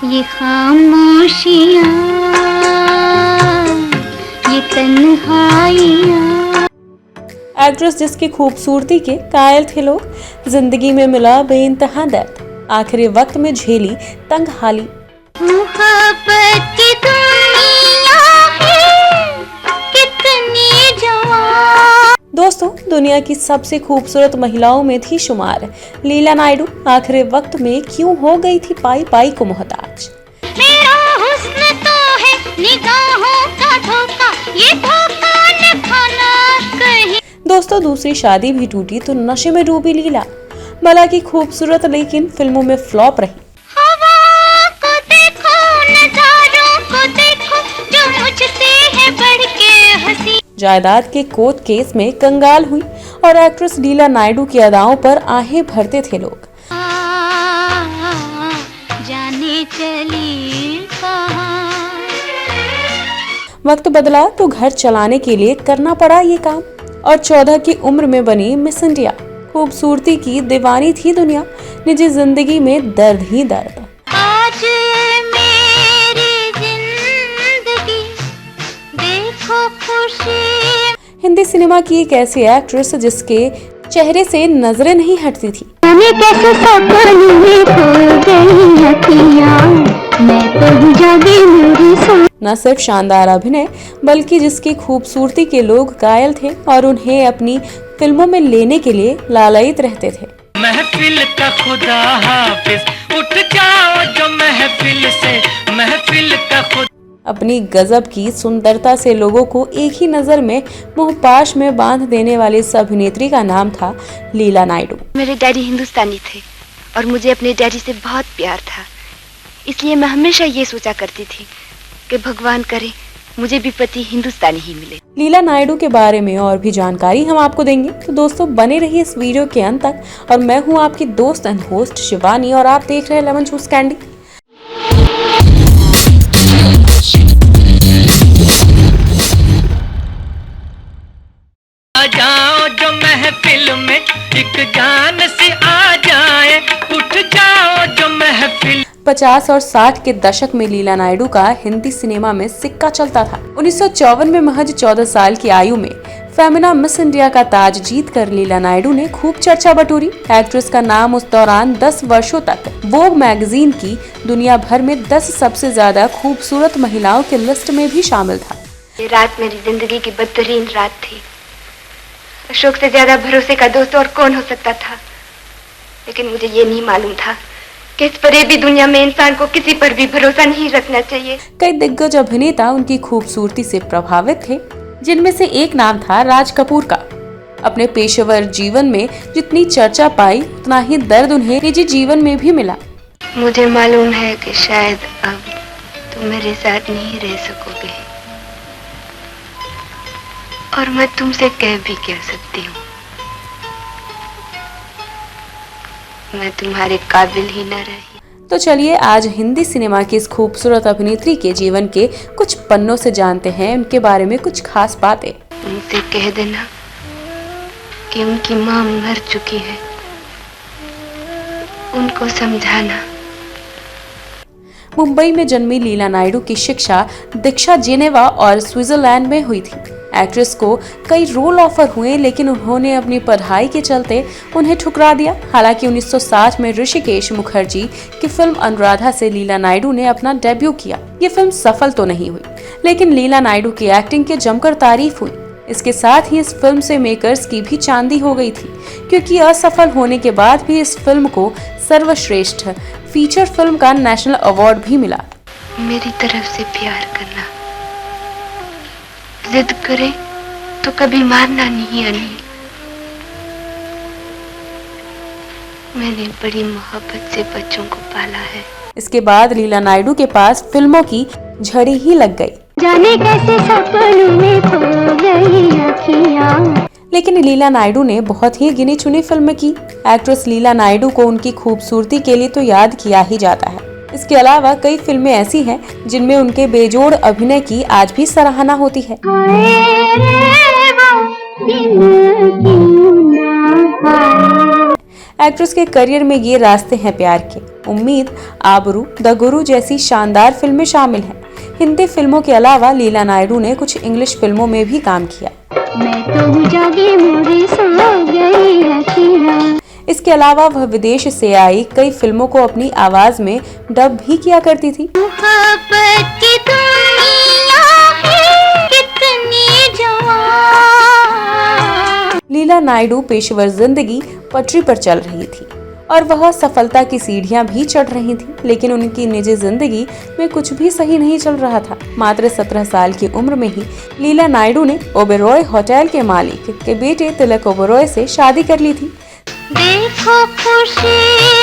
ये खामोशियाँ, ये तन्हाइयाँ। एक्ट्रेस जिसकी खूबसूरती के कायल थे लोग, जिंदगी में मिला बेइंतहा दर्द, आखिरी वक्त में झेली तंग हाली। मोहब्बत की दुनिया है कितनी जवां। दोस्तों, दुनिया की सबसे खूबसूरत महिलाओं में थी शुमार लीला नायडू। आखिरी वक्त में क्यों हो गई थी पाई पाई को मोहताज। मेरा हुस्न तो है निगाहों का धोखा, ये धोखा न खाना कहीं। दोस्तों, दूसरी शादी भी टूटी तो नशे में डूबी लीला। भला की खूबसूरत लेकिन फिल्मों में फ्लॉप रही। हवा को देखो, नजारों को देखो, जो मुझसे है बढ़ के हंसी। जायदाद के कोर्ट केस में कंगाल हुई और एक्ट्रेस लीला नायडू की अदाओं पर आहें भरते थे लोग। जाने चली कहाँ। वक्त बदला तो घर चलाने के लिए करना पड़ा ये काम, और 14 की उम्र में बनी मिस इंडिया। खूबसूरती की दीवानी थी दुनिया, निजी जिंदगी में दर्द ही दर्द। आज मेरी जिंदगी देखो खुशी। हिंदी सिनेमा की एक ऐसी एक्ट्रेस जिसके चेहरे से नजरें नहीं हटती थी। कैसे सपनों में खो गई अखियाँ, मैं तो जागी मेरी। न सिर्फ शानदार अभिनय, बल्कि जिसकी खूबसूरती के लोग कायल थे और उन्हें अपनी फिल्मों में लेने के लिए लालायित रहते थे। महफिल का खुदा हाफिज, उठ जाओ जो महफिल से, महफिल का खुदा। अपनी गजब की सुंदरता से लोगों को एक ही नजर में मोहपाश में बांध देने वाली इस अभिनेत्री का नाम था लीला नायडू। मेरे डैडी हिंदुस्तानी थे और मुझे अपने डैडी से बहुत प्यार था, इसलिए मैं हमेशा ये सोचा करती थी कि भगवान करे मुझे भी पति हिंदुस्तानी ही मिले। लीला नायडू के बारे में और भी जानकारी हम आपको देंगे, तो दोस्तों बने रहिए इस वीडियो के अंत तक। और मैं हूँ आपकी दोस्त एंड होस्ट शिवानी, और आप देख रहे हैं लेमन जूस कैंडी। आ जाओ जो महफिल में एक जान से आ जाए, उठ जाओ जो महफिल। 50 और 60 के दशक में लीला नायडू का हिंदी सिनेमा में सिक्का चलता था। 1954 में महज 14 साल की आयु में फेमिना मिस इंडिया का ताज जीतकर लीला नायडू ने खूब चर्चा बटोरी। एक्ट्रेस का नाम उस दौरान 10 वर्षों तक वोग मैगजीन की दुनिया भर में 10 सबसे ज्यादा खूबसूरत महिलाओं के लिस्ट में भी शामिल था। ये रात मेरी जिंदगी की बदतरीन रात थी। अशोक से ज्यादा भरोसे का दोस्त और कौन हो सकता था, लेकिन मुझे ये नहीं मालूम था कि इस फरेबी दुनिया में इंसान को किसी पर भी भरोसा नहीं रखना चाहिए। कई दिग्गज अभिनेता उनकी खूबसूरती से प्रभावित थे, जिनमें से एक नाम था राज कपूर का। अपने पेशेवर जीवन में जितनी चर्चा पाई, उतना ही दर्द उन्हें निजी जीवन में भी मिला। मुझे मालूम है कि शायद अब तुम मेरे साथ नहीं रह सकोगे, और मैं तुमसे कह भी क्या सकती हूँ, मैं तुम्हारे काबिल ही न रही। तो चलिए आज हिंदी सिनेमा की इस खूबसूरत अभिनेत्री के जीवन के कुछ पन्नों से जानते हैं उनके बारे में कुछ खास बातें। उनसे कह देना कि उनकी माँ मर चुकी है, उनको समझाना। मुंबई में जन्मी लीला नायडू की शिक्षा दीक्षा जेनेवा और स्विट्जरलैंड में हुई थी। एक्ट्रेस को कई रोल ऑफर हुए, लेकिन उन्होंने अपनी पढ़ाई के चलते उन्हें ठुकरा दिया। हालांकि 1960 में ऋषिकेश मुखर्जी की फिल्म अनुराधा से लीला नायडू ने अपना डेब्यू किया। ये फिल्म सफल तो नहीं हुई, लेकिन लीला नायडू की एक्टिंग की जमकर तारीफ हुई। इसके साथ ही इस फिल्म से मेकर्स की भी चांदी हो गई थी, क्योंकि असफल होने के बाद भी इस फिल्म को सर्वश्रेष्ठ फीचर फिल्म का नेशनल अवार्ड भी मिला। मेरी तरफ से प्यार करना, जिद करे तो कभी मारना नहीं अनिल। मैंने बड़ी मोहब्बत से बच्चों को पाला है। इसके बाद लीला नायडू के पास फिल्मों की झड़ी ही लग गई। जाने कैसे सपनों में खो गई अखियाँ। लेकिन लीला नायडू ने बहुत ही गिनी चुनी फिल्में की। एक्ट्रेस लीला नायडू को उनकी खूबसूरती के लिए तो याद किया ही जाता है। इसके अलावा कई फिल्में ऐसी हैं जिनमें उनके बेजोड़ अभिनय की आज भी सराहना होती है। एक्ट्रेस के करियर में ये रास्ते हैं प्यार के। उम्मीद, आबरू, द गुरु जैसी शानदार फिल्में शामिल हैं। हिंदी फिल्मों के अलावा लीला नायडू ने कुछ इंग्लिश फिल्मों में भी काम किया। मैं तो जागी मोरी सो गई हसीना। इसके अलावा वह विदेश से आई कई फिल्मों को अपनी आवाज में डब भी किया करती थी। मोहब्बत की दुनिया है कितनी जवान। लीला नायडू पेशेवर जिंदगी पटरी पर चल रही थी और वह सफलता की सीढ़ियां भी चढ़ रही थी, लेकिन उनकी निजी जिंदगी में कुछ भी सही नहीं चल रहा था। मात्र 17 साल की उम्र में ही लीला नायडू ने ओबेरॉय होटल के मालिक के बेटे तिलक ओबेरॉय से शादी कर ली थी। देखो खुशी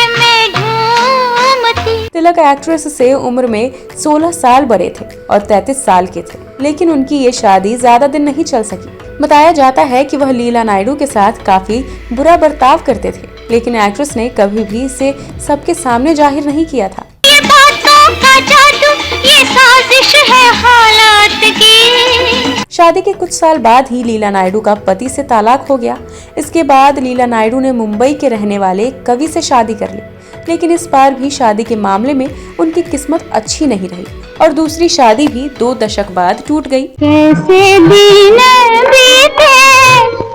में झूमती। तिलक एक्ट्रेस से उम्र में 16 साल बड़े थे और 33 साल के थे, लेकिन उनकी ये शादी ज्यादा दिन नहीं चल सकी। बताया जाता है कि वह लीला नायडू के साथ काफी बुरा बर्ताव करते थे, लेकिन एक्ट्रेस ने कभी भी इसे सबके सामने जाहिर नहीं किया था। ये बातों का जादू, ये साजिश है हालात की। शादी के कुछ साल बाद ही लीला नायडू का पति से तलाक हो गया। इसके बाद लीला नायडू ने मुंबई के रहने वाले एक कवि से शादी कर ली, लेकिन इस बार भी शादी के मामले में उनकी किस्मत अच्छी नहीं रही और दूसरी शादी भी 2 दशक बाद टूट गई। कैसे दिन बीते,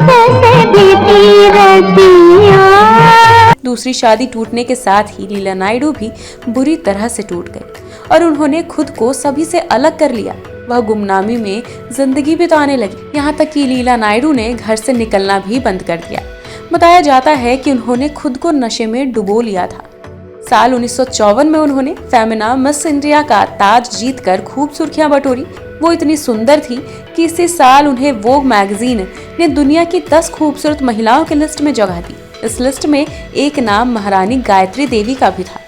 कैसे बीती रातियां। दूसरी शादी टूटने के साथ ही लीला नायडू भी बुरी तरह से टूट गई और उन्होंने खुद को सभी से अलग कर लिया। वह गुमनामी में जिंदगी बिताने लगी। यहाँ तक कि लीला नायडू ने घर से निकलना भी बंद कर दिया। बताया जाता है कि उन्होंने खुद को नशे में डुबो लिया था। साल 1954 में उन्होंने फेमिना मिस इंडिया का ताज जीतकर खूब सुर्खियां बटोरी। वो इतनी सुंदर थी कि इसी साल उन्हें वोग मैगजीन ने दुनिया की 10 खूबसूरत महिलाओं की लिस्ट में जगह दी। इस लिस्ट में एक नाम महारानी गायत्री देवी का भी था।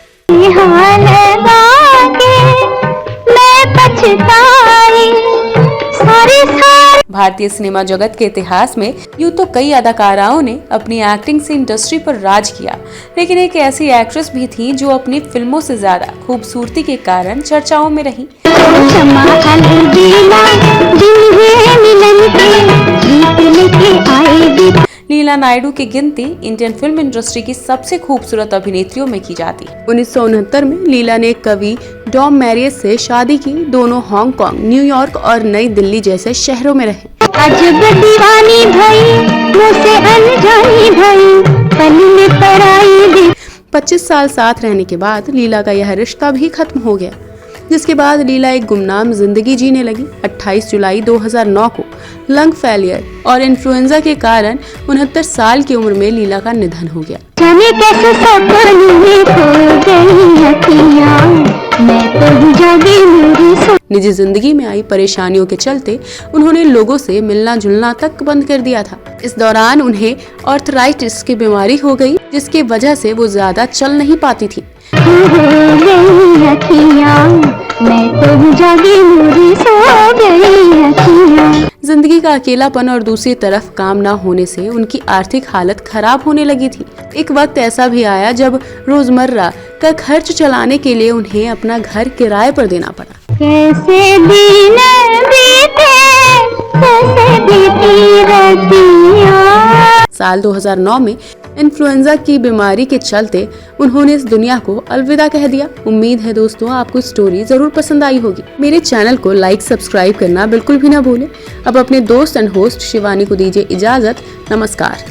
भारतीय सिनेमा जगत के इतिहास में यूं तो कई अदाकाराओं ने अपनी एक्टिंग से इंडस्ट्री पर राज किया, लेकिन एक ऐसी एक्ट्रेस भी थी जो अपनी फिल्मों से ज्यादा खूबसूरती के कारण चर्चाओं में रही। लीला नायडू की गिनती इंडियन फिल्म इंडस्ट्री की सबसे खूबसूरत अभिनेत्रियों में की जाती है। 1969 में लीला ने कवि डॉम मैरियस से शादी की। दोनों हांगकांग, न्यूयॉर्क और नई दिल्ली जैसे शहरों में रहे। अजब दीवानी भई, मुझसे अनजानी भई, पल में पराई। 25 साल साथ रहने के बाद लीला का यह रिश्ता भी खत्म हो गया, जिसके बाद लीला एक गुमनाम जिंदगी जीने लगी। 28 जुलाई 2009 को लंग फेलियर और इन्फ्लुएंजा के कारण 69 साल की उम्र में लीला का निधन हो गया। जाने कैसे सपनों में खो गई अखियां, मैं तो जागी मेरी सो। निजी जिंदगी में आई परेशानियों के चलते उन्होंने लोगों से मिलना जुलना तक बंद कर दिया था। इस दौरान उन्हें आर्थराइटिस की बीमारी हो गई, जिसकी वजह से वो ज्यादा चल नहीं पाती थी। जिंदगी का अकेलापन और दूसरी तरफ काम न होने से उनकी आर्थिक हालत खराब होने लगी थी। एक वक्त ऐसा भी आया जब रोजमर्रा का खर्च चलाने के लिए उन्हें अपना घर किराए पर देना पड़ा। कैसे दिन बीते, कैसे बीती रातियां। साल 2009 में इन्फ्लुएंजा की बीमारी के चलते उन्होंने इस दुनिया को अलविदा कह दिया। उम्मीद है दोस्तों आपको स्टोरी जरूर पसंद आई होगी। मेरे चैनल को लाइक सब्सक्राइब करना बिल्कुल भी ना भूलें। अब अपने दोस्त एंड होस्ट शिवानी को दीजिए इजाजत। नमस्कार।